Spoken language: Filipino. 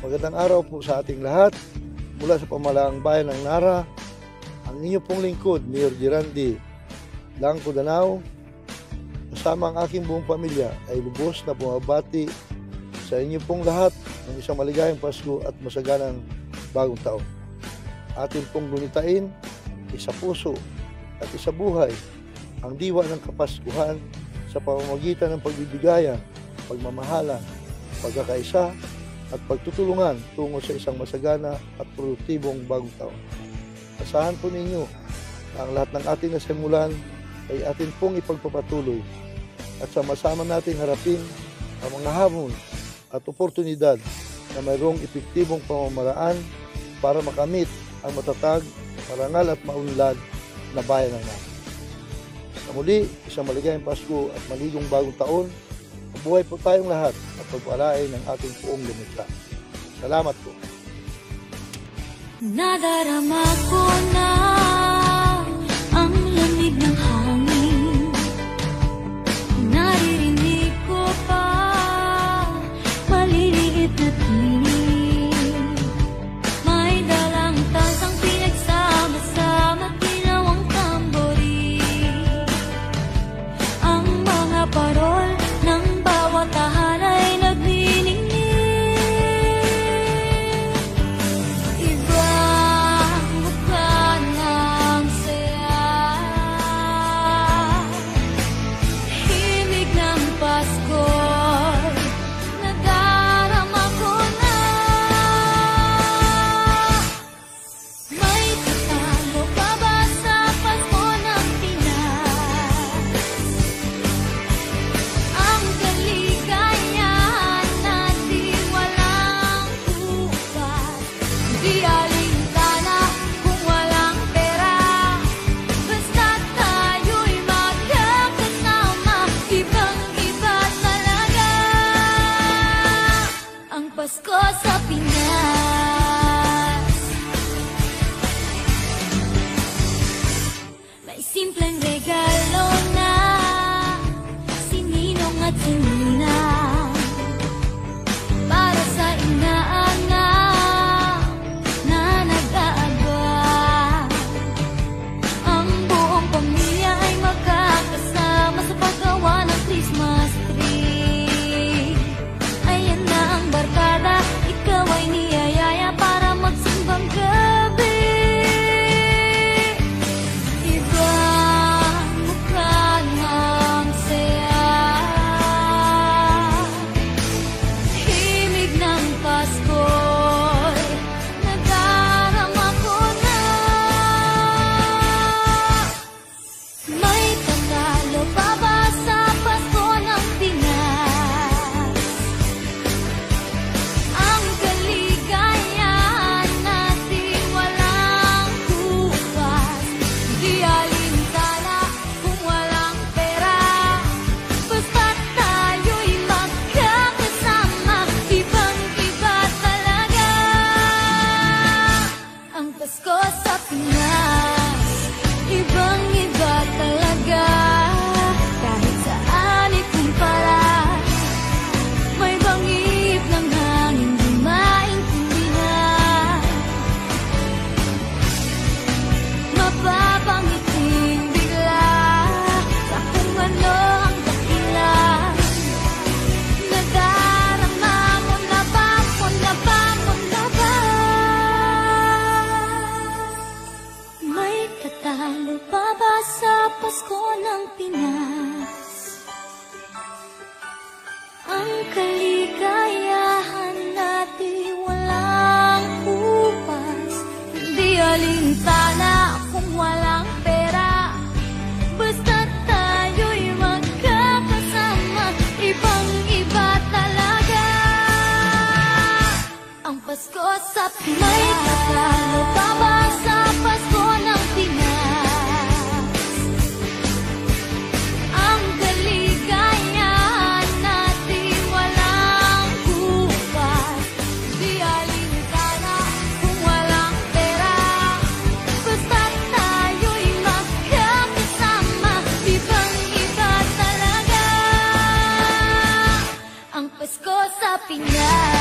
Magandang araw po sa ating lahat. Mula sa pamahalaang bayan ng Nara, ang inyo pong lingkod, Mayor Girandi Langco Danao, kasama ang aking buong pamilya ay lubos na bumabati sa inyo pong lahat ng isang maligayang Pasko at masaganang bagong taon. Atin pong gunitain, isa puso at isa buhay ang diwa ng Kapaskuhan sa pamamagitan ng pagbibigayan, pagmamahalan, pagkakaisa at pagtutulungan tungo sa isang masagana at produktibong bagong taon. Asahan po ninyo na ang lahat ng ating nasimulan ay atin pong ipagpapatuloy at sama-sama nating harapin ang mga hamon at oportunidad na mayroong epektibong pamamaraan para makamit ang matatag, marangal at maunlad na bayan ng natin. Sa muli, isang maligayang Pasko at maligong bagong taon. Mabuhay po tayong lahat at pagpalain ng ating buong lumikha. Salamat po. Nadarama ko na ang lamig ng hangin. Naririnig ko pa maliliit na tinig. May dalang tasang pinagsama-sama, ginawang tambori. Ang mga parol ng bawat tahanay nagniningning. Ibang mukha ng saya, himig ng Pasko, nadarama ko na. May tatalo pa ba sa Pasko ng Pinas? Ang kaligayahan natin walang upas. Di alintana kung walang pera, basta't tayo'y magkakasama. Ibang-iba talaga ang Pasko sa Pinas. May simpleng regalo na sininong at sininang para sa inaangang na nag-aabang. Ang buong pamilya ay magkakasama sa paggawa ng Christmas tree. Ayan na ang barkada, ikaw ay niyayaya para magsimbang gabi. Ibang mukha ng saya, himig ng Pasko'y nadarama ko na. May tatalo pa ba sa Pasko ng Pinas? Ang kaligayahan natin walang bukas. Di alintana kung walang pera, basta't tayo'y magkakasama. Ibang-iba talaga ang Pasko sa Pinas. Ibang-iba talaga. Kahit saan ikumpara, may bangib ng hangin di maintindihan. Mapapangiting bigla sa kung ano ang dahilan. Nadarama mo na ba, mo na ba, mo na ba? May tatalo pa ba sa Pasko ng Pinas? Ang kaligayahan natin walang upas. Hindi alintana kung walang pera, basta't tayo'y magkakasama. Ibang-iba talaga ang Pasko sa Pinas. May tatalo pa ba sa Pasko ng Pinas? Ang kaligayahan natin walang upas. Di alintana kung walang pera, basta't tayo'y magkakasama. Ibang-iba talaga ang Pasko sa Pinas.